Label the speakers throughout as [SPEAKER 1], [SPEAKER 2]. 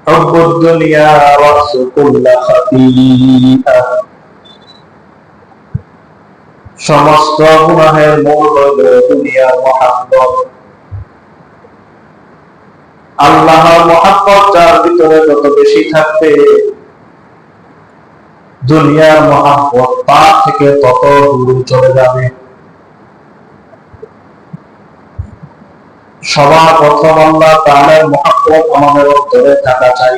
[SPEAKER 1] হুব্বুদ দুনিয়া রাসু কুল্লা খাতিআ। সমস্ত গুনাহের মূল হইল দুনিয়ার মহাব্বত। আল্লাহর মহাব্বত যার ভিতরে যত বেশি থাকবে, দুনিয়ার মহাব্বত তার থেকে তত দূরে চলে যাবে। সবার প্রথম আল্লাহ তাআলার মহাব্বত আমাদের অন্তরে থাকা চাই।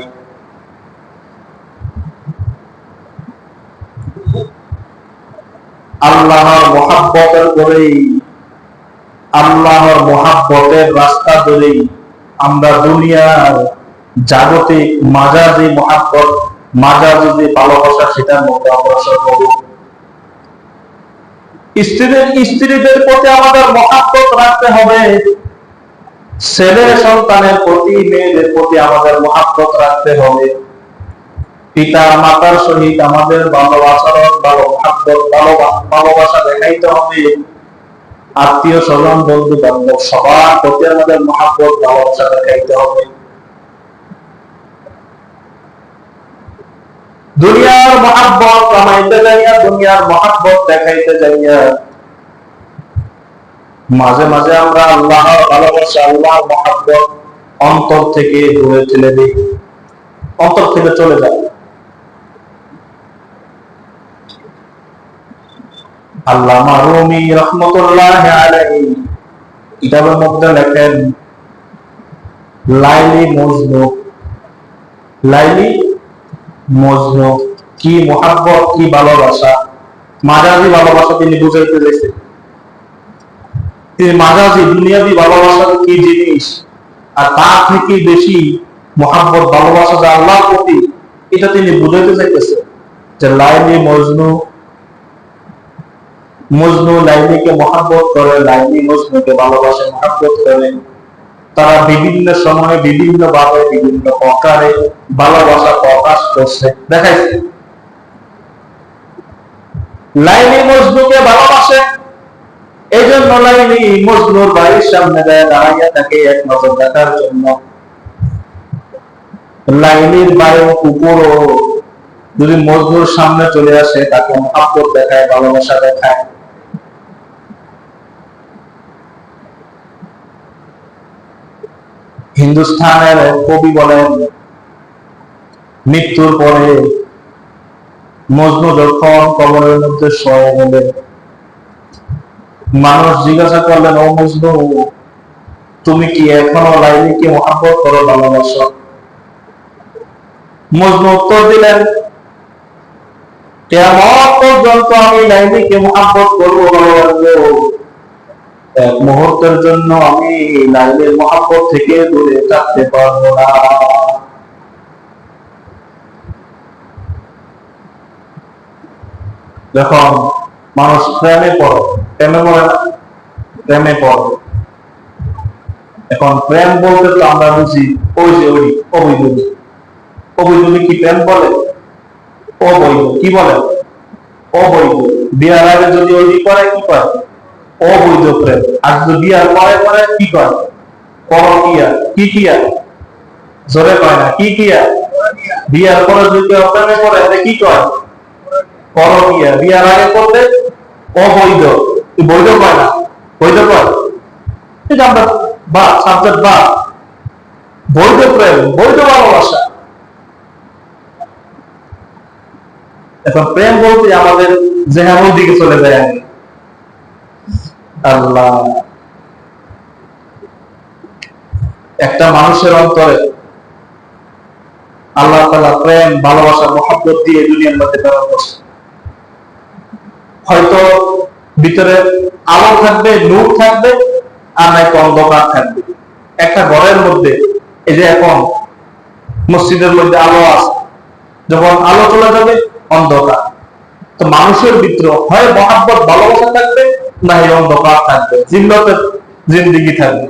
[SPEAKER 1] আল্লাহর মহাব্বতের করেই, আল্লাহর মহাব্বতের রাস্তা ধরেই আমরা দুনিয়ার জাগতিক মাজাজি মহাব্বত, মাজাজি যে ভালোবাসা, সেটার মধ্যে অগ্রসর হব। স্ত্রীদের প্রতি আমাদের মহাব্বত রাখতে হবে, ছেলে সন্তানের প্রতি, মেয়েদের প্রতি আমাদের মহাব্বত রাখতে হবে। পিতা মাতার সহিত আমাদের ভালো আচরণ, ভালো মহাব্বত, ভালোবাসা দেখাইতে হবে। আত্মীয় স্বজন, বন্ধু বান্ধব সবার প্রতি আমাদের মহাব্বত, ভালোবাসা দেখাইতে হবে। দুনিয়ার মহাব্বত কামাইতে যাইয়া, দুনিয়ার মহাব্বত দেখাইতে যাইয়া মাঝে মাঝে আমরা আল্লাহর ভালোবাসা, আল্লাহর মহাব্বত অন্তর থেকে দূরে ঠেলে দিই, অন্তর থেকে চলে যায়। আল্লামা রুমি রাহমাতুল্লাহ আলাইহি কিতাবের মধ্যে লেখেন, লাইলি মজনু, লাইলি মজনু কি মহাব্বত, কি ভালোবাসা, মাজাজি ভালোবাসা তিনি বুঝাইতে চাইছেন। মাজাজি দুনিয়াবি ভালোবাসা কি জিনিস, আর তার থেকে বেশি মহাব্বত ভালোবাসা যে আল্লাহর প্রতি, এটা তিনি বুঝাইতে চাইতেছেন। যে লাইলি মজনু, মজনু লাইলিকে মহাব্বত করে, লাইলি মজনুকে ভালোবাসে, মহাব্বত করে। তারা বিভিন্ন সময়ে, বিভিন্ন ভাবে, বিভিন্ন প্রকারে ভালোবাসা প্রকাশ করছে, দেখাইছে। লাইলি মজনুকে ভালোবাসে, এই জন্য লাইলি মজনুর বাড়ির সামনে দাঁড়াইয়া থাকে এক নজর দেখার জন্য। লাইলির বাড়ির কুকুরও যদি মজনুর সামনে চলে আসে, তাকে মহাব্বত দেখায়, ভালোবাসা দেখায়। হিন্দুস্তানের কবি বলেন, মৃত্যুর পরে মজনু যখন কবরের মধ্যে শয়ে গেলেন, মানুষ জিজ্ঞাসা করলেন, ও মজনু, তুমি কি এখনো লাইলিকে মহাব্বত করো, ভালোবাসো? মজনু উত্তর দিলেন, কিয়ামত পর্যন্ত আমি লাইলিকে মহাব্বত করবো, ভালোবাসবো। এক মুহূর্তের জন্য আমি লাইলির মহাব্বত থেকে দূরে থাকতে পারবো না। যখন মানুষ প্রেমে পড়ে, প্রেমে পড়ে না, প্রেমে পড়ে। এখন প্রেম বলতে তো আমরা বুঝি ওই যে ওই অবৈধ। অবৈধ কি প্রেম বলে? অবৈধ কি বলে? অবৈধ। বিয়ার আগে যদি ওই করে, কি করে? অবৈধ প্রেম। আর যদি বিয়ার পরে করে, কি করে? পরকিয়া। কি কিয়া? জোরে কয় না, কি কিয়া? বিয়ার পরে যদি কেউ প্রেমে পড়ে, এটা কি কয়? পরকিয়া। বিয়ার আগে করলে অবৈধ, বৈধ কয় না, বৈধ কয়। এটা আমরা বা সাবজেক্ট বা বৈধ প্রেম, বৈধ ভালোবাসা। এখন প্রেম বলতে আমাদের জেহানের দিকে চলে যায়। আল্লাহ, একটা মানুষের অন্তরে আল্লাহ তাআলা প্রেম, ভালোবাসা, মহব্বত দিয়ে দুনিয়ার মধ্যে প্রেরণ করছে। হয়তো ভিতরে আলো থাকবে, নূর থাকবে, আর নয়তো অন্ধকার থাকবে। একটা ঘরের মধ্যে, এই যে এখন মসজিদের মধ্যে আলো আছে, যখন আলো চলে যাবে অন্ধকার। তো মানুষের ভিতরে হয় মহব্বত, ভালোবাসা থাকবে, না এই অন্ধকার থাকবে, জিল্লতের জিন্দেগি থাকবে।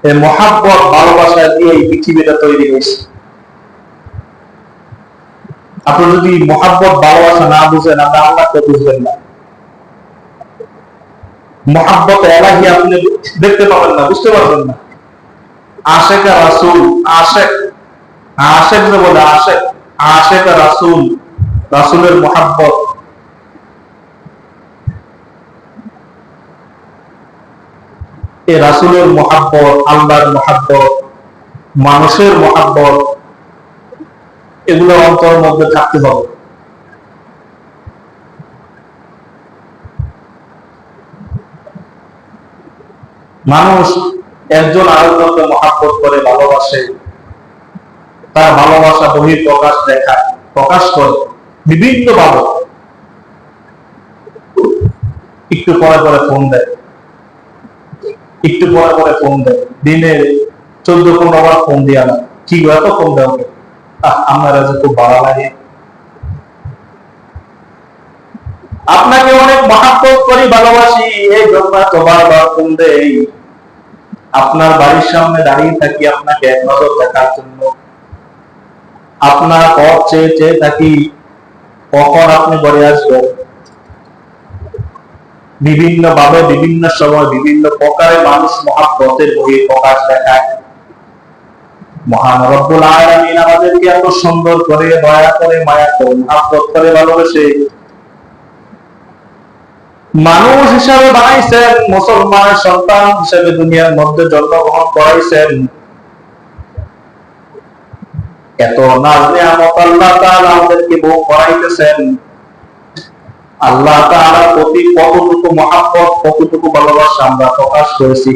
[SPEAKER 1] এই মহব্বত, ভালোবাসা দিয়ে এই পৃথিবীটা তৈরি হয়েছে। আপনি যদি মহব্বত, ভালোবাসা না বুঝেন, আপনি আল্লাহকে বুঝবেন না। মহব্বত এলাহি আপনি দেখতে পাবেন না, বুঝতে পারবেন না। আশেক রাসূল, আশেক, আশেক যে বলে আশেক, আশেক রাসূল, রাসূলের মুহাব্বত। এই রাসূলের মুহাব্বত, আল্লাহর মুহাব্বত, মানুষের মুহাব্বত, এগুলো অন্তরের মধ্যে থাকতে হবে। মানুষ একজন আরেকজনকে মহাব্বত করে, ভালোবাসে, তার ভালোবাসা বহির প্রকাশ দেখায়, প্রকাশ করে বিভিন্ন ভাবে। একটু পরে পরে ফোন দেয়, একটু পরে পরে ফোন দেয়, দিনে 14-15 বার ফোন দিয়া না, কি এত ফোন দেওয়া, আমার আজ খুব ভালো লাগে, আপনাকে অনেক মহাব্বত করি, ভালোবাসি, এই জন্য তো বারবার ফোন দেই। আপনার বাড়ির সামনে দাঁড়িয়ে থাকি আপনাকে এক নজর দেখার জন্য, আপনার পথ চেয়ে চেয়ে থাকি কখন আপনি ঘরে আসবেন। বিভিন্ন ভাবে, বিভিন্ন সময়, বিভিন্ন প্রকারে মানুষ মহাব্বতের বহির প্রকাশ দেখায়। মহান রব্বুল আলামিন আমাদেরকে এত সুন্দর করে, দয়া করে, মায়া করে, মহাব্বত করে, ভালোবাসে মানুষ হিসাবে বানাইছেন, মুসলমানের সন্তান হিসেবে দুনিয়ার মধ্যে জন্মগ্রহণ করাইছেন। এত নাজ নিয়ামত আল্লাহ তাআলা আমাদেরকে ভোগ করাইতেছেন। আল্লাহ তাআলার প্রতি কতটুকু মহাব্বত, কতটুকু ভালোবাসা আমরা প্রকাশ করেছি।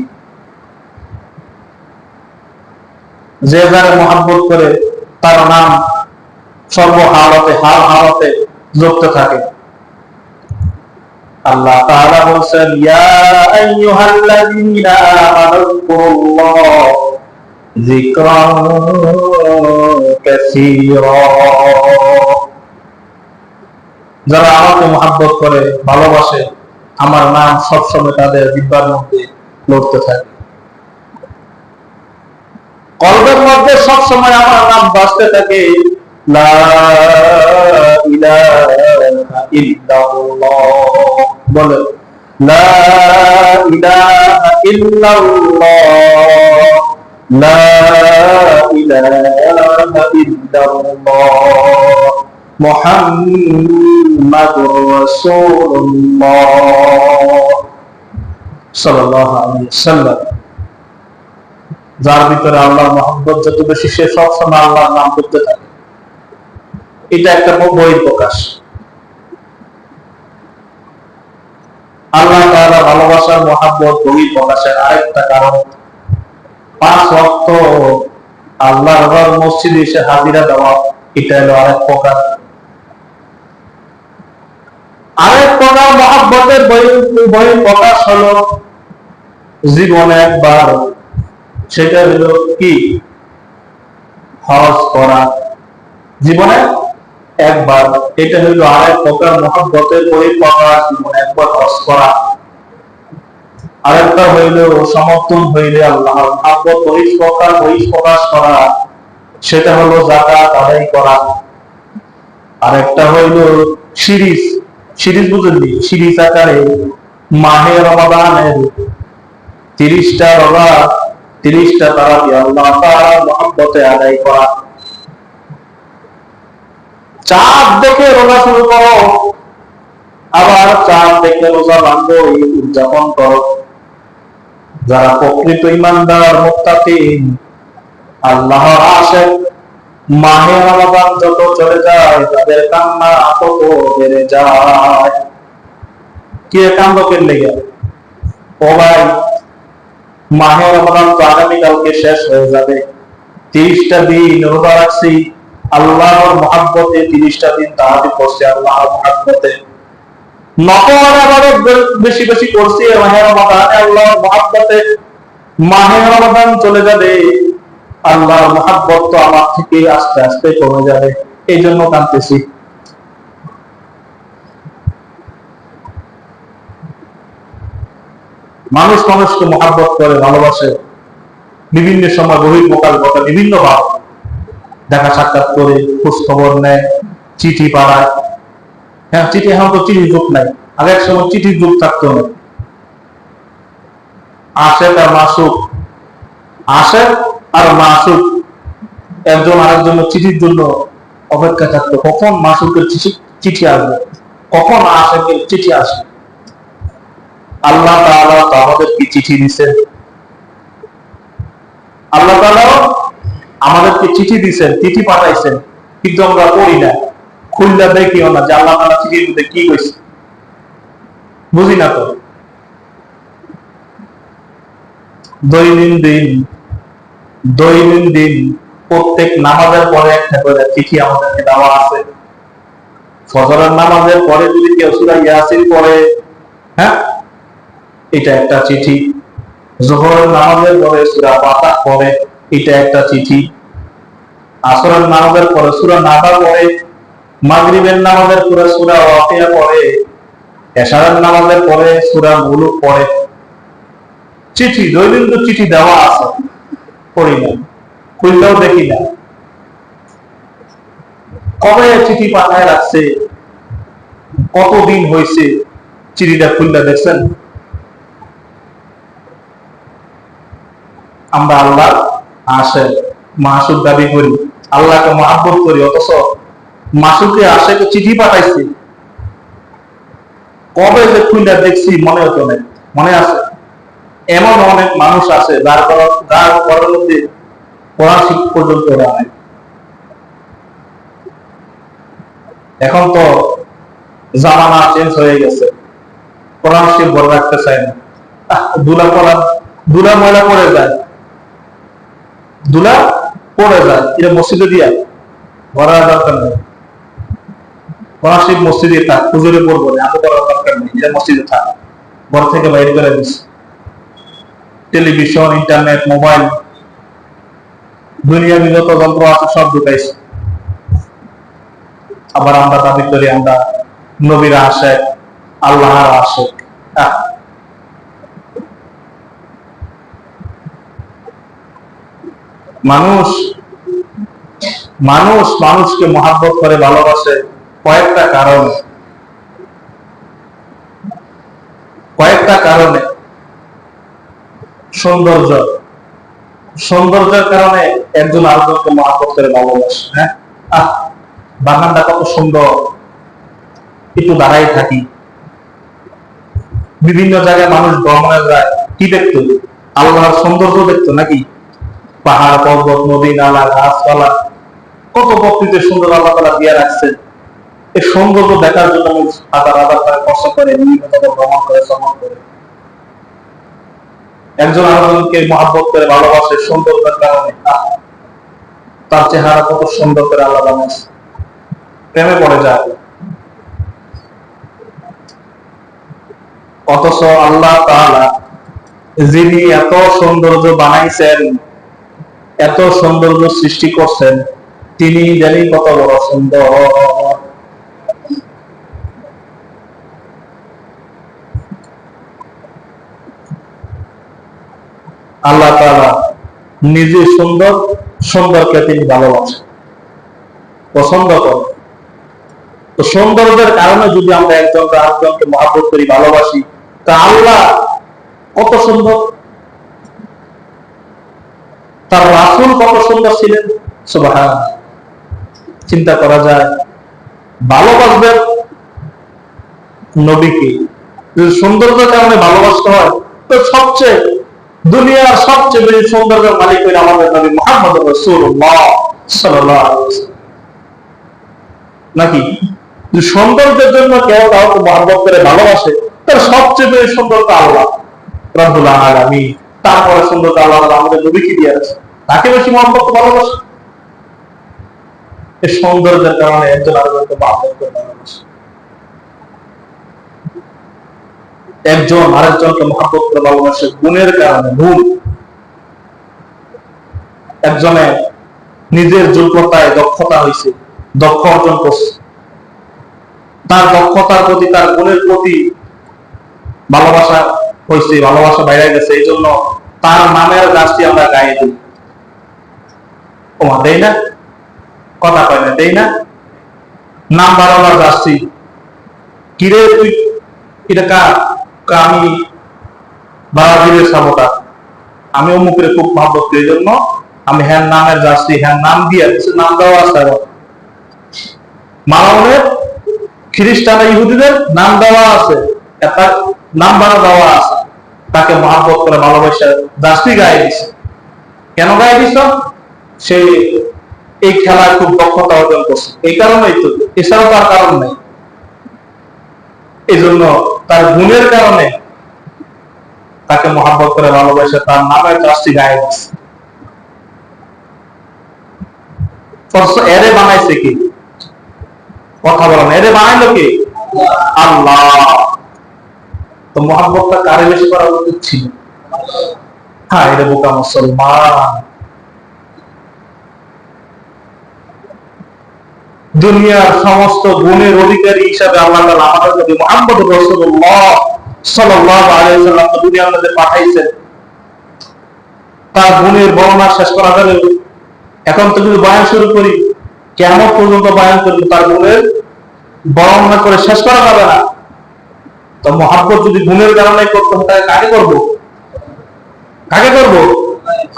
[SPEAKER 1] যে যারা মহাব্বত করে তার নাম সর্বহালতে, হাল হালতে জপতে থাকে। আল্লাহ তাআলা বলেন, ইয়া আইয়ুহাল্লাযীনা আমানুল্লাহ যিকরান কাসীরা। যারা আমাকে মহব্বত করে, ভালোবাসে, আমার নাম সবসময় তাদের জিহ্বার মধ্যে লড়তে থাকে, কলবের মধ্যে সবসময় আমার নাম বাজতে থাকে। লা ইলাহা ইল্লাল্লাহ, বলে লা ইলাহা ইল্লাল্লাহ, লা ইলাহা ইল্লাল্লাহ, মুহাম্মাদুর রাসূলুল্লাহ সাল্লাল্লাহু আলাইহি ওয়াসাল্লাম। যার ভিতরে আল্লাহর মহব্বত যত বেশি, সে সবসময় আল্লাহর নাম করতে থাকে। এটা একটা বহির প্রকাশ। আল্লাহ তাআলা ভালোবাসার মহব্বত বহির প্রকাশের আরেকটা কারণ, 5 ওয়াক্ত আল্লাহর ঘর মসজিদে এসে হাজিরা দেওয়া, এটা হলো আরেক প্রকার। আরেক প্রকার মহব্বতের বহির প্রকাশ হলো জীবনে একবার, সেটা হলো কি? হজ করা। জীবনে একবার, এটা হইল আরেক প্রকার মহব্বতের বহির প্রকাশ। জীবনে একবার হজ করা। আরেকটা হইল সমর্থন হইলে আল্লাহর মহব্বত বহির প্রকাশ করা, সেটা হলো যাকাত আদায় করা। আরেকটা হইল সিরিজ, সিরিজ বুঝলি, সিরিজ আকারে মাহে রমাদানের 30টা রোজা, 30টা তারাবি আল্লাহ তাআলার মহব্বতে আদায় করা। চাঁদ দেখে রোজা শুরু করো, আবার চাঁদ দেখে রোজা ভাঙো, উদযাপন করো। যারা প্রকৃত ঈমানদার, মুত্তাকি, আল্লাহর আশিক, মাহে রমাদান যত চলে যায় তাদের কান্না তত বেড়ে যায়। কে কান্দো কেন লেগে? ও ভাই, মাহে রমাদান তো আগামীকালকে শেষ হয়ে যাবে। 30টা দিন রোজা রাখছি আল্লাহর মহব্বতে, 30টা দিন তাহাজ্জুদ করছি আল্লাহর মহব্বতে, নফল ইবাদত বেশি বেশি করছি মাহে রমাদানে আল্লাহর মহব্বতে। মাহে রমাদান চলে যাবে, আল্লাহর মহব্বত তো আমার থেকে আস্তে আস্তে কমে যাবে, এই জন্য কাঁদতেছি। মানুষ মানুষকে মহব্বত করে, ভালোবাসে, বিভিন্ন সময় বহির প্রকাশ ঘটে, বিভিন্ন ভাব, দেখা সাক্ষাৎ করে, খোঁজ খবর নেয়, চিঠি পাঠায়। হ্যাঁ, চিঠি, এখন তো চিঠির যুগ নাই, আগের সময় চিঠির যুগ থাকতো না। আশেক আর মাসুক, আশেক আর মাসুক একজন আরেকজনের চিঠির জন্য অপেক্ষা থাকতো, কখন মাসুকের চিঠি আসবে, কখন আশেকের চিঠি আসবে। আল্লাহ তাআলা তো আমাদেরকে চিঠি দিচ্ছেন, আল্লাহ তাআলা আমাদেরকে চিঠি দিচ্ছেন, চিঠি পাঠাইছেন, কিন্তু আমরা পড়ি না, খুললা দেখিও না যে আল্লাহ তাআলা চিঠির মধ্যে কি কইছে, বুঝি না তো। দৈনন্দিন প্রত্যেক নামাজের পরে একটা করে চিঠি আমাদেরকে দেওয়া আছে। ফজরের নামাজের পরে যদি কেউ সূরা ইয়াসিন পড়ে, হ্যাঁ, এটা একটা চিঠি। যোহরের নামাজের পরে সূরা ফাতিহা পড়ে, এটা একটা চিঠি। আসরের নামাজের পরে সূরা নাবা পড়ে, মাগরিবের নামাজের পরে সূরা ওয়াকিয়া পড়ে, এশারের নামাজের পরে সূরা মুলুক পড়ে। চিঠি, দৈনন্দিন চিঠি দেওয়া আছে, পড়ি না, খুললেও দেখি না। কবে চিঠি পাঠায় রাখছে, কতদিন হয়েছে, চিঠিটা খুললে দেখছেন? আমরা আল্লাহ আসে মাসুক দাবি করি, আল্লাহকে মহাব্বত করি, অথচ মাসুকে আসে চিঠি পাঠাইছি, কবে যে খুললে দেখছি মনে হতো না। মনে আছে? এমন অনেক মানুষ আছে যার ঘরের মধ্যে কোরআন শিখ পর্যন্ত নাই। এখন তো জামানা চেঞ্জ হয়ে গেছে, কোরআন শিখ বড় রাখতে চায় না। দুলা ময়লা পড়ে যায়, দুলা পড়ে যায়, এটা মসজিদে দিয়া ভরার দরকার নেই। কোরআন শিখ মসজিদে থাক, হুজুরে পড়বো না, আমি করার দরকার নেই, এটা মসজিদে থাক, ঘর থেকে বাইরে করে দিচ্ছে। টেলিভিশন, ইন্টারনেট, মোবাইল, দুনিয়া বিগত যন্ত্র আছে, সব ঢুকাইছে। আবার আমরা দাবি করি আমরা নবীরা আসে, আল্লাহ আসে। মানুষ মানুষকে মহাব্বত করে, ভালোবাসে কয়েকটা কারণে। সৌন্দর্যের কারণে একজন আরেকজনকে মহাব্বত করে ভালোবাসে। হ্যাঁ, বাগানটা কত সুন্দর, একটু দাঁড়াই থাকি। বিভিন্ন জায়গায় মানুষ ভ্রমণে যায়, কি দেখতো? আল্লাহর সৌন্দর্য দেখতো নাকি? পাহাড়, পর্বত, নদী, নালা, গাছপালা, কত প্রকৃতি সুন্দর আল্লাহ তাআলা দিয়ে রাখছেন। এই সৌন্দর্য দেখার জন্য হাজার হাজার টাকা খরচ করে, বিভিন্ন জায়গায় ভ্রমণ করে, শ্রমণ করে। একজন আরেকজনকে মহাব্বত করে ভালোবাসে সৌন্দর্যের কারণে। তার চেহারা কত সুন্দর করে আল্লাহ বানাইছে, প্রেমে পড়ে যায়। অথচ আল্লাহ তাআলা যিনি এত সৌন্দর্য বানাইছেন, এত সৌন্দর্য সৃষ্টি করছেন, তিনি জানি কত বড় সুন্দর। আল্লাহ তাআলা নিজে সুন্দর, সুন্দরকে তিনি ভালোবাসেন, পছন্দ করেন। তো সৌন্দর্যের কারণে যদি আমরা একজনকে আরেকজনকে মহব্বত করি, ভালোবাসি, তা আল্লাহ কত সুন্দর, তার রাসূল কত সুন্দর ছিলেন। সুবহানাল্লাহ, চিন্তা করা যায়। ভালোবাসবেন নবীকে, যদি সৌন্দর্যের কারণে ভালোবাসতে হয়, তো দুনিয়ার সবচেয়ে বেশি সৌন্দর্যের মালিক হলেন আমাদের নবী মুহাম্মদ রাসূলুল্লাহ সাল্লাল্লাহু আলাইহি ওয়াসাল্লাম। নাকি সৌন্দর্যের জন্য কেউ কাউকে মহব্বত করে ভালোবাসে, তার সবচেয়ে বেশি সুন্দরতা আল্লাহ রাব্বুল আলামিন। তারপরে সুন্দরতা আল্লাহ আমাদের নবীকে দিয়ে আছে, তাকে বেশি মহব্বত ভালোবাসে। এই সৌন্দর্যের কারণে একজন আরেকজনকে মহব্বত করে ভালোবাসে, একজন আরেকজনকে মহব্বত করে ভালোবাসে গুণের কারণে। গুণ, একজনে নিজের যোগ্যতায় দক্ষতা হয়েছে, দক্ষ অর্জন করছে, তার দক্ষতার প্রতি, তার গুণের প্রতি ভালোবাসা হয়েছে, ভালোবাসা বাইরে গেছে, এই জন্য তার নামের গাছটি আমরা গায়ে দিই। দেই না? কথা কয় না, দেই না? নাম বাড়াবার গাছটি, কিরে তুই এটা কার? আমি ব্রাজিলের সাপোর্টার, আমি অমুকের খুব মহব্বত করি, এই জন্য আমি হ্যাঁ নামের যাচ্ছি, হ্যাঁ নাম দিয়ে কিছু নাম দেওয়া আছে, মানবের খ্রিস্টান ইহুদিদের নাম দেওয়া আছে, একটা নাম বানা দেওয়া আছে, তাকে মহাব্বত করে ভালোবাসা জার্সি গায়ে দিছে। কেন গায়ে দিছ? সে এই খেলায় খুব দক্ষতা অর্জন করছে, এই কারণেই তো, এছাড়াও তার কারণ নেই। এই জন্য তার গুণের কারণে তাকে মহাব্বত করে ভালোবাসে, তার নামের জার্সি গায়ে দিছে। এরে বানাইছে কি? কথা বলেন, এরে বানাইলো কি? আল্লাহ। তো মহাব্বতটা কারে বেশি করা উচিত ছিল? হ্যাঁ, এটা বোকা মুসলমান। দুনিয়ার সমস্ত গুণের অধিকারী হিসাবে আল্লাহ তাআলা আমাদের নবী মুহাম্মদ রাসূলুল্লাহ সাল্লাল্লাহু আলাইহি ওয়াসাল্লাম দুনিয়ার মধ্যে পাঠাইছেন। তার গুণের বর্ণনা শেষ করা যাবে? এখন তো যদি বয়ান শুরু করি, কিয়ামত পর্যন্ত বয়ান করব, তার গুণের বর্ণনা করে শেষ করা যাবে না। তো মহাব্বত যদি গুণের কারণে করতে হয়, তাহলে কাকে করব? কাকে করব?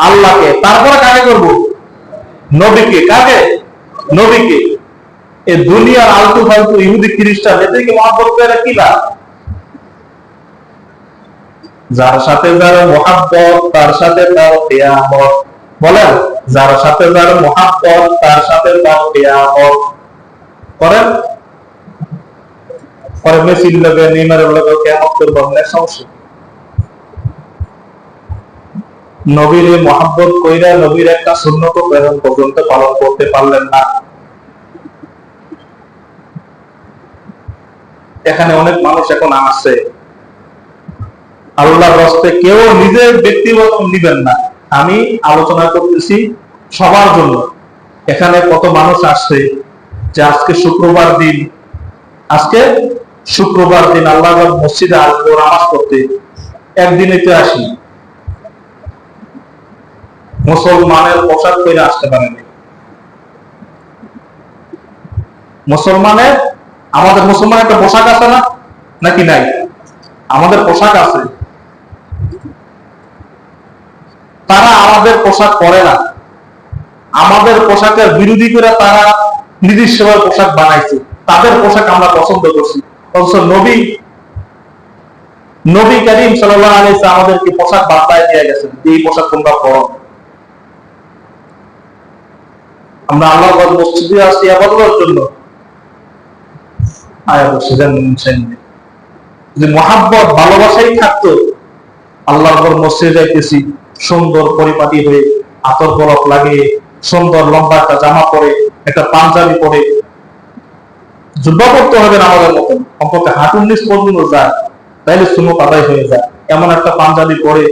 [SPEAKER 1] আল্লাহকে। তারপরে কাকে করব? নবীকে। কাকে? নবীকে। এই দুনিয়ার আলতু ফালতু ইহুদি খ্রিস্টান এদেরকে মহাব্বত করে কি লাভ? যার সাথে যার মহাব্বত তার সাথে তার কিয়ামত। বলেন, যার সাথে যার মহাব্বত তার সাথে তার কিয়ামত। করেন পরে মেসির লগে নেইমারের লগে কিয়ামত করব, অনেক সমস্যা। নবীর মহাব্বত কইরা নবীর একটা সুন্নত প্রেরণ পর্যন্ত পালন করতে পারলেন না। এখানে অনেক মানুষ এখন আছে, আল্লাহর রাস্তে কেউ নিজের ব্যক্তিগত নিবেন না, আমি আলোচনা করতেছি সবার জন্য। এখানে কত মানুষ আসছে যে আজকে শুক্রবার দিন, আজকে শুক্রবার দিন আল্লাহর মসজিদে আসবো নামাজ পড়তে, একদিনে তো আসি, মুসলমানের পোশাক পরে আসতে পারেনি। মুসলমানের, আমাদের মুসলমানের একটা পোশাক আছে না, নাকি নাই? আমাদের পোশাক আছে, তারা আমাদের পোশাক পরে না, আমাদের পোশাকের বিরোধী করে তারা নিজস্ব পোশাক বানাইছে, তাদের পোশাক আমরা পছন্দ করছি। অথচ নবী করিম সাল্লাল্লাহু আলাইহি ওয়াসাল্লাম আমাদেরকে পোশাক বাতায় দিয়ে গেছেন, এই পোশাক তোমরা পরো। আমরা আল্লাহর মসজিদে আসি ইবাদতের জন্য, যদি মহাব্বত ভালোবাসাই থাকতো, আল্লাহর মসজিদে যাইতেছি সুন্দর পরিপাটি হয়ে, আতর গোলাপ লাগিয়ে, সুন্দর লম্বা একটা জামা পরে, একটা পাঞ্জাবি পরে, যুদ্ধ করতে হবে না আমাদের মতন, অন্তত হাঁটুর নিচ পর্যন্ত যায়, তাইলে সুন্নত আদায় হয়ে যায়। এমন একটা পাঞ্জাবি পরে,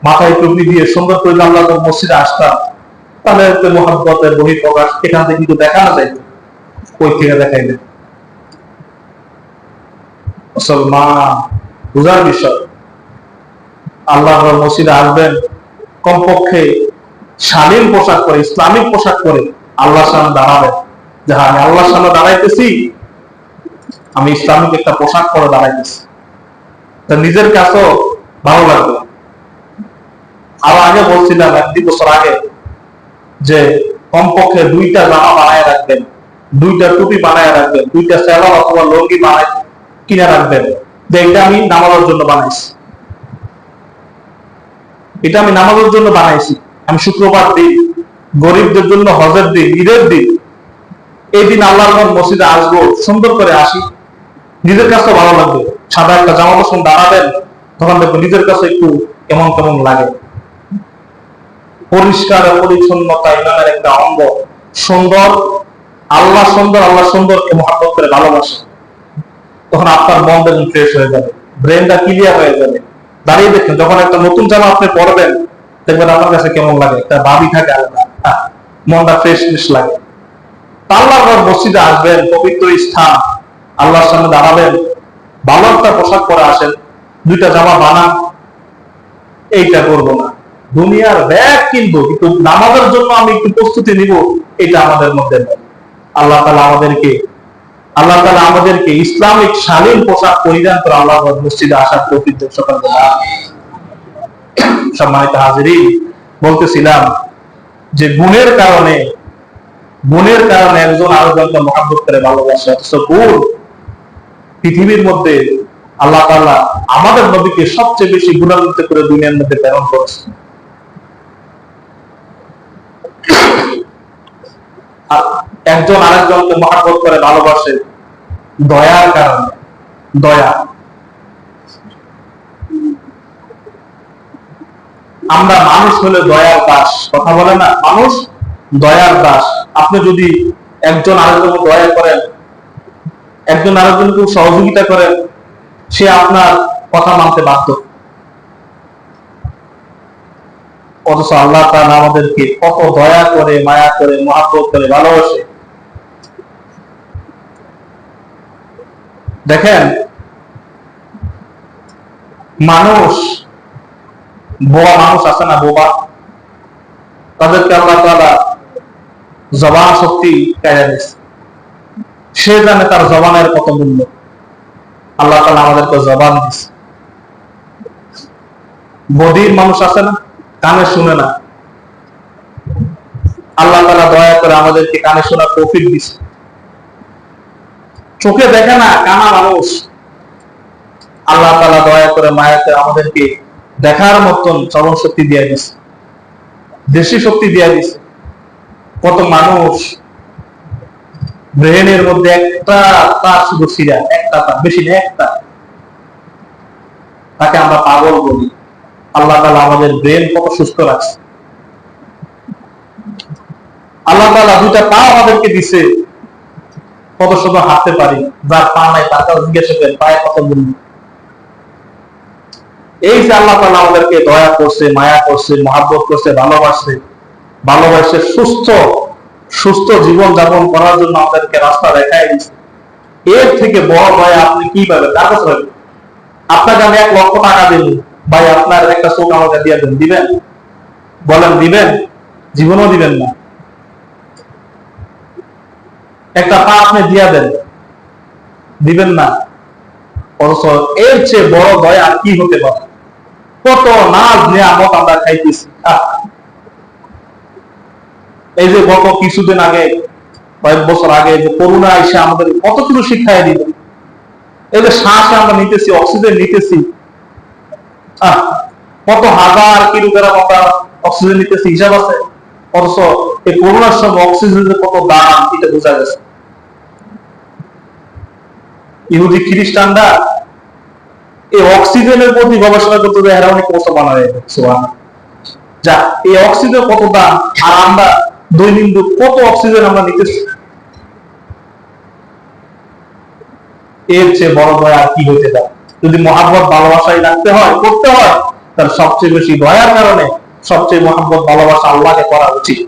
[SPEAKER 1] মাথায় টুপি দিয়ে সুন্দর করে আল্লাহর মসজিদে আসতাম, তাহলে মহাব্বতের বহিঃপ্রকাশ এখান থেকে কিন্তু দেখানো যায়। কই থেকে দেখাইলে? মুসলমান বুঝার বিষয়, আল্লাহর মসজিদে আসবেন, কমপক্ষে শালীন পোশাক পরে, ইসলামিক পোশাক পরে আল্লাহর সামনে দাঁড়াবেন, যে আমি আল্লাহর সামনে দাঁড়াইতেছি, আমি ইসলামিক একটা পোশাক পরে দাঁড়াইতেছি, তা নিজের কাছেও ভালো লাগবে। আরো আগে বলছিলাম, 1-2 বছর আগে, যে কমপক্ষে 2টা জামা বানায় রাখবেন, 2টা টুপি বানায় রাখবেন, 2টা সেলা অথবা লঙ্গি বানায় কিনে রাখবেন, যে এটা আমি নামাজের জন্য বানাইছি, এটা আমি নামাজের জন্য বানাইছি, আমি শুক্রবার দিন, গরিবদের জন্য হজের দিন, ঈদের দিন, এই দিন আল্লাহর মসজিদে আসবো, সুন্দর করে আসি, নিজের কাছে ভালো লাগবে। সাদা একটা জামা পছন্দ দাঁড়াবেন, তখন দেখবো নিজের কাছে একটু কেমন কেমন লাগে। পরিষ্কার পরিচ্ছন্নতা ইমানের একটা অঙ্গ। সুন্দর, আল্লাহ সুন্দর, আল্লাহ সুন্দরকে মহব্বত করে ভালোবাসে, তখন আপনার মন দেখুন ফ্রেশ হয়ে যাবে, ব্রেনটা ক্লিয়ার হয়ে যাবে। দাঁড়িয়ে দেখেন, যখন একটা নতুন জামা আপনি পরবেন, দেখবেন আপনার কাছে কেমন লাগে, একটা ভাবি থাকে আলাদা, মনটা ফ্রেশ ফ্রেশ লাগে। আল্লাহর মসজিদে আসবেন, পবিত্র স্থান, আল্লাহর সামনে দাঁড়াবেন, ভালো একটা পোশাক পরে আসেন, 2টা জামা বানান, এইটা করবো না, দুনিয়ার ব্যাগ কিনবো, কিন্তু নামাজের জন্য আমি একটু প্রস্তুতি নিব, এটা আমাদের মধ্যে নেই। আল্লাহ তাআলা আমাদেরকে ইসলামিক শালীন পোশাক পরিধান করে আল্লাহর মসজিদে আসার তৌফিক দান করুন। সম্মানিত হাজিরিন, বলতেছিলাম যে গুণের কারণে একজন আরেকজনকে মহব্বত করে ভালোবাসে, অথচ গুণ পৃথিবীর মধ্যে আল্লাহ তাআলা আমাদের নবীকে সবচেয়ে বেশি গুণান্বিত করে দুনিয়ার মধ্যে প্রেরণ করেছে। আর একজন আরেকজনকে মহব্বত করে ভালোবাসে দয়ার কারণে। দয়া, আমরা মানুষ হলে দয়ার দাস, কথা বলে না, মানুষ দয়ার দাস। আপনি যদি একজন আরেকজনকে দয়া করেন, একজন আরেকজনকে সহযোগিতা করেন, সে আপনার কথা মানতে বাধ্য। অথচ আল্লাহ তাআলা আমাদেরকে কত দয়া করে, মায়া করে, মহব্বত করে ভালোবাসে। দেখেন, মানুষ বোবা মানুষ আছে না, বোবা, তাদেরকে আল্লাহ তাআলা জবান শক্তি কেড়ে দিয়েছে। সে জানে তার জবানের কত মূল্য। আল্লাহ তাআলা আমাদেরকে জবান দিয়েছে। বধির মানুষ আছে না, কানে শুনে না, আল্লাহ তাআলা দয়া করে আমাদেরকে কানে শোনার তৌফিক দিয়েছে। চোখে দেখে না, কানা মানুষ, আল্লাহ তাআলা দয়া করে মায়া করে আমাদেরকে দেখার মতন শ্রবণ শক্তি দিয়ে দিয়েছে, দৃষ্টি শক্তি দিয়ে দিয়েছে। কত মানুষ ব্রেনের মধ্যে একটা তার শুধু সিরা, একটা তার, বেশি না, একটা, তাকে আমরা পাগল বলি। আল্লাহ তাআলা আমাদের ব্রেন কত সুস্থ রাখছে। আল্লাহ তাআলা দুইটা পা আমাদেরকে দিছে, কত শুধু হাঁটতে পারি। যার পা নাই তার কাছে জিজ্ঞেস করেন পায়ে কত মূল্য। এই যে আল্লাহ তাআলা আমাদেরকে দয়া করছে, মায়া করছে, মহব্বত করছে, ভালোবাসে সুস্থ জীবন যাপন করার জন্য আমাদেরকে রাস্তা দেখায় দিচ্ছে। এর থেকে বড় দয়া আপনি কি পাবেন? কার কাছে পাবেন? আপনাকে আমি 1 লক্ষ টাকা দিন, ভাই আপনার একটা চোখ আমাকে দিয়ে দেন, দিবেন? বলেন দিবেন? জীবনও দিবেন না। একটা পা আপনি দিয়া দেন, দিবেন না। অথচ এর চেয়ে বড় দয়া কি হতে পারে? কত নাজ নিয়ামত আমরা খাইতেছি। এই যে গত কিছুদিন আগে, কয়েক বছর আগে যে করোনা এসে আমাদের কতটুকু শিক্ষায় দিল। এই যে শ্বাস আমরা নিতেছি, অক্সিজেন নিতেছি, কত হাজার কিলোগ্রাম আমরা অক্সিজেন নিতেছি, হিসাব আছে? অথচ এই করোনার সময় অক্সিজেনের কত দাম এটা বোঝা গেছে। ইহুদি খ্রিস্টানরা এই অক্সিজেনের প্রতি গবেষণা করতে যায়, এরা অনেক কষ্ট বানায়। যা এই অক্সিজেন কত দাম, আর আমরা দৈনন্দিন কত অক্সিজেন আমরা নিতেছি। এর চেয়ে বড় দয়া আর কি হইতে পারে? যদি মহব্বত ভালোবাসাই রাখতে হয়, করতে হয়, তাহলে সবচেয়ে বেশি দয়ার কারণে সবচেয়ে মহব্বত ভালোবাসা আল্লাহকে করা উচিত।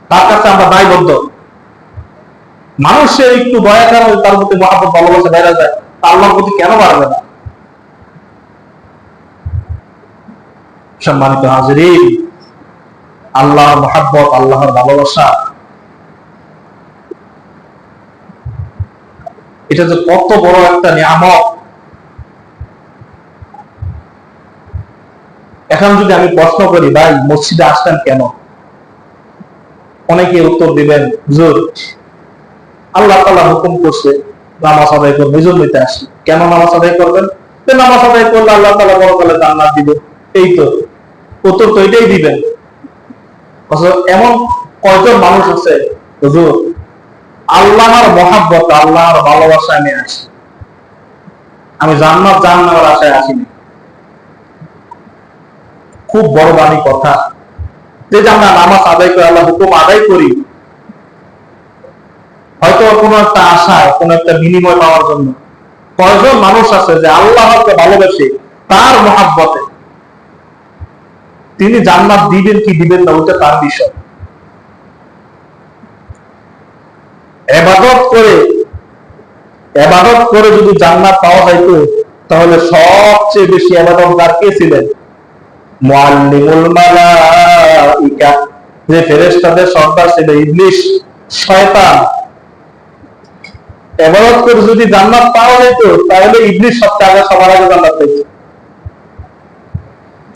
[SPEAKER 1] তার কাছে আমরা দায়বদ্ধ। মানুষের একটু দয়া কারণে তার প্রতি মহব্বত ভালোবাসা বেড়ে যায়, আল্লাহর প্রতি কেন বাড়বে না? সম্মানিত হাজিরিন, আল্লাহর মহব্বত, আল্লাহর ভালোবাসা, এটা যে কত বড় একটা নিয়ামত। এখন যদি আমি প্রশ্ন করি, ভাই মসজিদে আসতেন কেন? অনেকে উত্তর দিবেন, হুজুর আল্লাহ তাআলা হুকুম করছে নামাজ আদায় করবে, এজন্যই তো আসি। কেন নামাজ আদায় করবেন? নামাজ আদায় করলে আল্লাহ তাআলা পরকালে জান্নাত দিবে। এই তো উত্তর তো এটাই দিবেন। এমন কয়জন মানুষ আছে, হুজুর আল্লাহর মহব্বত, আল্লাহর ভালোবাসা নিয়ে আসি, আমি জান্নাত জাহান্নামের আশায় আসিনি। খুব বড় বাণী কথা। যে আমরা নামাজ আদায় করে, আল্লাহ হুকুম আদায় করি, হয়তো কোনো একটা আশায়, কোনো একটা বিনিময় পাওয়ার জন্য। কয়জন মানুষ আছে যে আল্লাহকে ভালোবাসে, তার মহব্বতে তিনি জান্নাত দিবেন কি দিবেন না, ওটা তার বিষয়। ইবাদত করে যদি জান্নাত পাওয়া যাইতো, তাহলে সবচেয়ে বেশি ইবাদতগার কে ছিলেন? মুআল্লিমুল মালাইকা, যে ফেরেশতাদের সর্দার ছিল ইবলিস, শয়তান। ইবাদত করে যদি জান্নাত পাওয়া যেত, তাহলে ইবলিস সবার আগে জান্নাত পেত।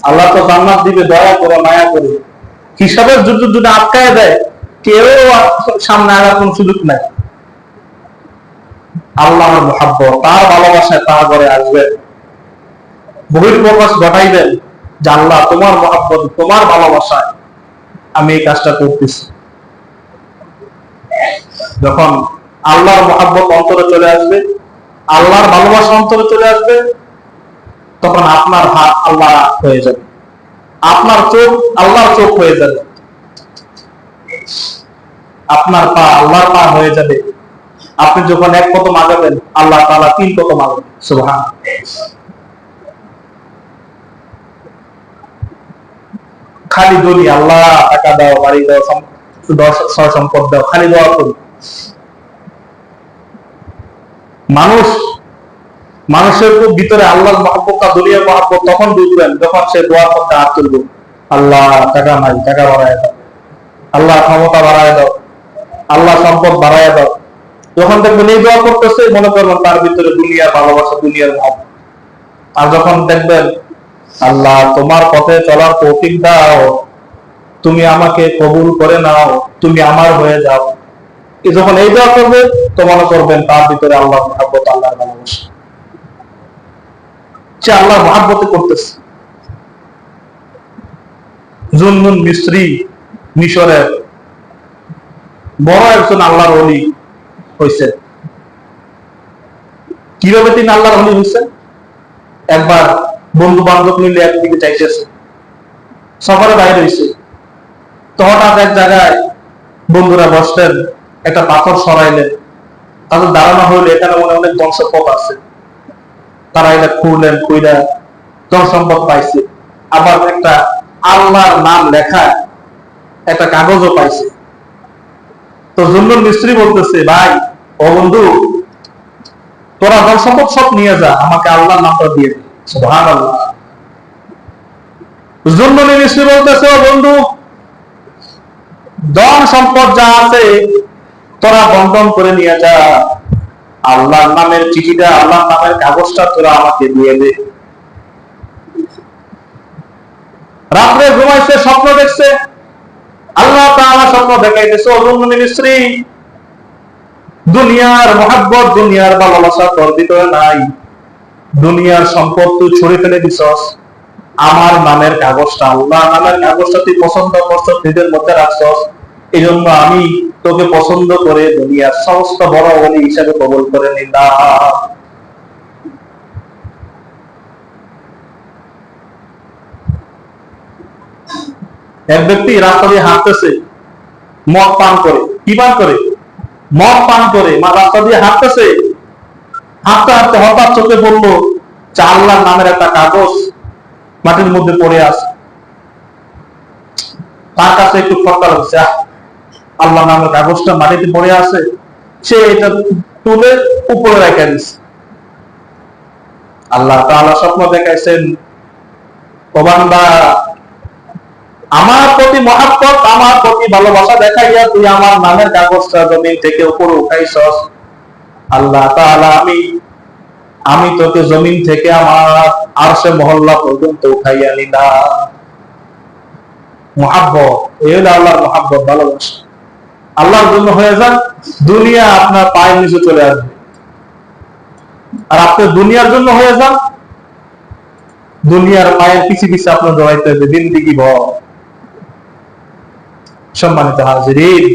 [SPEAKER 1] আল্লাহ তো জান্নাত দিবে দয়া করে, মায়া করে, হিসাবের যুদ্ধ যদি আটকায় দেয়, কেউ সামনে আগার কোন সুযোগ নাই। আল্লাহর মুহাব্বত, তার ভালোবাসায় তার ঘরে আসবেন, বহিঃপ্রকাশ ঘটাইবেন যে আল্লাহ তোমার মুহাব্বত, তোমার ভালোবাসায় আমি এই কাজটা করতেছি। যখন আল্লাহর মুহাব্বত অন্তরে চলে আসবে, আল্লাহর ভালোবাসা অন্তরে চলে আসবে, তখন আপনার হাত আল্লাহ হয়ে যাবে, আপনার চোখ আল্লাহর চোখ হয়ে যাবে, আপনার পা আল্লাহর পা হয়ে যাবে। আপনি যখন এক কদম আগাবেন, আল্লাহ তাআলা 3 কদম আগাবেন। সুবহানাল্লাহ। খালি বলি আল্লাহ টাকা দাও, বাড়ি দাও, সম্পদ দাও, খালি দোয়া করি। মানুষের ভিতরে আল্লাহর মহব্বত, দুনিয়ার মহব্বত তখন বুঝবেন যখন সে দোয়ার মধ্যে হাত তুলবে, আল্লাহ টাকা নাই, টাকা বাড়ায় দাও, আল্লাহ ক্ষমতা বাড়ায় দাও, আল্লাহ সম্পদ বাড়ায় দাও। যখন দেখবেন এই দোয়া করতেছে, মনে করবেন তার ভিতরে দুনিয়ার ভালোবাসা, দুনিয়ার মহব্বত। আর যখন দেখবেন আল্লাহ তোমার পথে চলার তৌফিক দাও, তুমি আমাকে কবুল করে নাও, তুমি আমার হয়ে যাও, যখন এই দোয়া করবে, তো মনে করবেন তার ভিতরে আল্লাহর মহব্বত, আল্লাহর ভালোবাসা, সে আল্লাহর মহব্বতে করতেছে। জুন্নুন মিসরি, মিশরের বড় একজন আল্লাহর ওলি হয়েছে। কিভাবে তিনি আল্লাহর ওলি হয়েছেন? একবার বন্ধু বান্ধব মিলে একদিকে চাইতেছে, সফরে বাইরে হয়েছে, তো হঠাৎ এক জায়গায় বন্ধুরা বসলেন, একটা পাথর সরাইলেন, তাদের ধারণা হইলে এখানে মনে অনেক ধন সম্পদ আছে। তারা এটা খুঁড়লেন, খুঁড়া ধন সম্পদ পাইছে, আবার একটা আল্লাহর নাম লেখা একটা কাগজও পাইছে। তো জুন্নুন মিস্ত্রি বলতেছে, ভাই ও বন্ধু, তোরা ধন সম্পদ সব নিয়ে যা, আমাকে আল্লাহর নামটা দিয়ে দে। সুবহানাল্লাহ। জুন্নুন মিস্ত্রি বলতেছে, ও বন্ধু, ধন সম্পদ যা আছে তোরা বন্ধন করে নিয়ে যা, আল্লাহর নামের চিঠিটা, আল্লাহর নামের কাগজটা তোরা আমাকে দিয়ে দে। রাত্রে ঘুমাইছে, স্বপ্ন দেখছে, আল্লাহ তাআলা স্বপ্ন দেখাইতেছে, ও জুন্নুন মিস্ত্রি, দুনিয়ার মহব্বত, দুনিয়ার ভালোবাসা তোর ভিতরে নাই, দুনিয়ার সম্পদ তুই ছড়ে ফেলে দিছস, আমার নামের কাগজটা, আল্লাহ নামের কাগজটা তুই পছন্দ করছস, নিজের মধ্যে রাখছস, এই জন্য আমি তোকে পছন্দ করে দুনিয়ার সমস্ত বড় ওলি হিসাবে কবুল করে নিলাম। এক ব্যক্তি রাস্তা দিয়ে হাঁটতেছে, মদ পান করে, কি পান করে? মদ পান করে, রাস্তা দিয়ে হাঁটতেছে, হাঁটতে হাঁটতে হঠাৎ চোখে পড়লো আল্লাহর নামের একটা কাগজ মাটির মধ্যে পড়ে আছে। তার কাছে একটু খটকা লাগছে, আল্লাহর নামের কাগজটা মাটিতে পড়ে আছে, সে এটা তুলে উপরে রেখে দিচ্ছে। আল্লাহ তাআলা স্বপ্ন দেখাইছেন, ও বান্দা, আমার প্রতি মহব্বত, আমার প্রতি ভালোবাসা দেখাইয়া তুই আমার নামের কাগজটা জমিন থেকে উপরে উঠাইছস, আল্লাহ তাআলা আমি তোকে জমিন থেকে আমার আরশে মহল্লা পর্যন্ত উঠাইয়া নিলাম। মহব্বত, এই হলো আল্লাহর মহব্বত, ভালোবাসা। আল্লাহর জন্য হয়ে যান, দুনিয়া আপনার পায়ের নিচে চলে আসবে। আর আপনি দুনিয়ার জন্য হয়ে যান, দুনিয়ার পায়ের পিছে পিছে আপনার জড়াইতে হবে জিন্দেগি ভর। সম্মানিত হাজিরিন,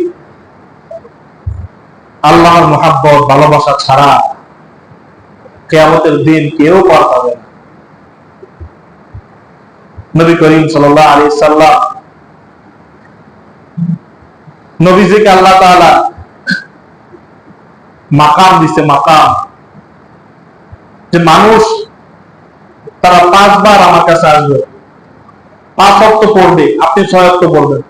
[SPEAKER 1] আল্লাহর মহব্বত, ভালোবাসা ছাড়া কিয়ামতের দিন কেউ পার পাবে না। নবী করিম সাল্লাল্লাহু আলাইহি সাল্লাম, নবীজিকে আল্লাহ তাআলা মাকাম দিছে, মাকাম, যে মানুষ তারা 5 বার আমার কাছে আসবে, 5 ওয়াক্ত পড়বে, আপনি 6 ওয়াক্ত পড়বেন।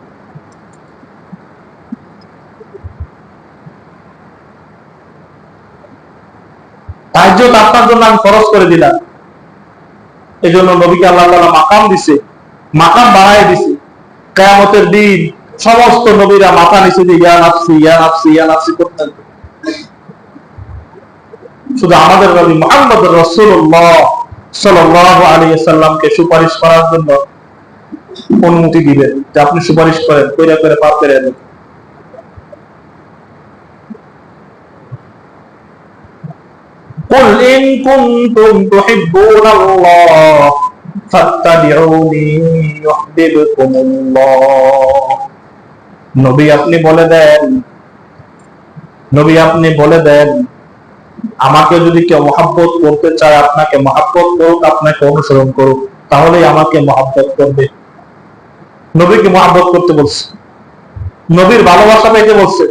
[SPEAKER 1] তাহাজ্জুদ আপনার জন্য আমি খরচ করে দিলাম, এই জন্য নবীকে আল্লাহ তাআলা মাকাম দিছে, মাকাম বাড়ায় দিছে। কিয়ামতের দিন সমস্ত নবীরা মাথা নিচে দিয়ে ইয়া নাফসি, ইয়া নাফসি, ইয়া নাফসি করতেন। শুধু আমাদের নবী মুহাম্মদ রাসূলুল্লাহ সাল্লাল্লাহু আলাইহি ওয়াসাল্লামকে সুপারিশ করার জন্য অনুমতি দিবেন যে আপনি সুপারিশ করেন, কইরা করে পাপ করে দেন। قل إن كنتم تحبون الله فاتبعوني يحببكم الله। নবী আপনি বলে দেন আমাকে যদি কেউ মহব্বত করতে চায়, আপনাকে মহব্বত করুক, আপনাকে অনুসরণ করুক, তাহলেই আমাকে মহব্বত করবে। নবীকে মহব্বত করতে বলছে, নবীর ভালোবাসা পেতে বলছে,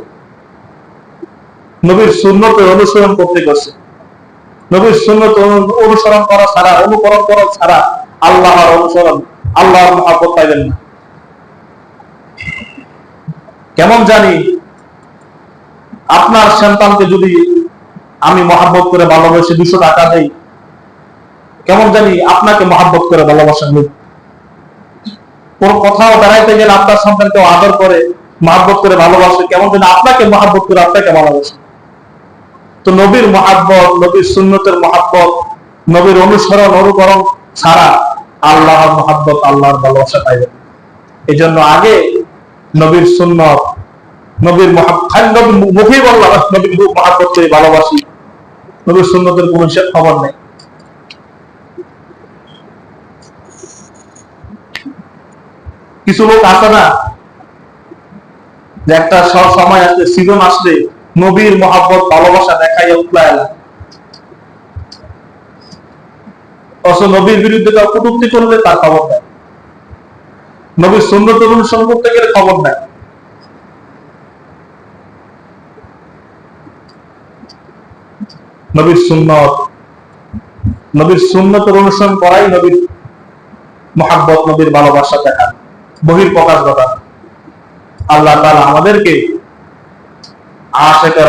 [SPEAKER 1] নবীর সুন্নতের অনুসরণ করতে বলছে। নবীর সুন্নত অনুসরণ করা ছাড়া, অনুকরণ করা ছাড়া আল্লাহর অনুসরণ, আল্লাহর মহব্বত পাইবেন না। কেমন জানি আপনার সন্তানকে যদি আমি মহব্বত করে ভালোবাসি 200 টাকা দেই, কেমন জানি আপনাকে মহব্বত করে ভালোবাসেন। কোন কোথাও বেড়াইতে গেলে আপনার সন্তানকে আদর করে মহব্বত করে ভালোবাসে, কেমন জানি আপনাকে মহব্বত করে আপনাকে ভালোবাসে। তো নবীর মহব্বত, নবীর সুন্নতের মহব্বত, নবীর অনুসরণ অনুকরণ ছাড়া আল্লাহর মহব্বত, আল্লাহর ভালোবাসা পাইবেন। এই জন্য আগে নবীর সুন্নত, নবীর মুখেই বললাম নবীর মহব্বত করে ভালোবাসি, নবীর সুন্নতের কোন খবর নেই। কিছু লোক আছে না যে একটা সব সময় আসলে, সিজন আসলে নবীর মহব্বত ভালোবাসা দেখাইয়া উঠলায়, অথচ নবীর বিরুদ্ধে তার কটূক্তি করলে তার খবর নেই, নবীর সুন্নত অনুসরণ করতে গেলে খবর নেই। নবীর সুন্নতের অনুসরণ করাই নবীর মহব্বত, নবীর ভালোবাসা দেখা, বহির প্রকাশ ঘটা। আল্লাহ তাআলা আমাদেরকে আশিকা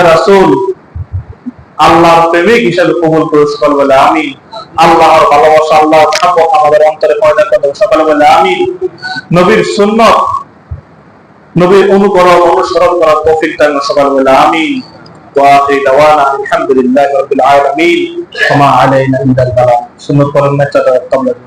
[SPEAKER 1] রাসূল আল্লাহর প্রেমিক হিসেবে কবুল করে সকল বলে আমিন। আল্লাহর ভালোবাসা, আল্লাহর মহব্বত আমাদের অন্তরে পয়দা করে সকল বলে আমিন। নবীর সুন্নত, নবীর অনুকরণ অনুসরণ করার তৌফিক দান সকল বলে আমিন। ওয়া আখিরু দাওয়ানা আলহামদুলিল্লাহি রাব্বিল আলামিন। ওয়া মা আলাইনা ইল্লাল বালাগ। সুন্নত পড়েন না, চাচা তাবলীগ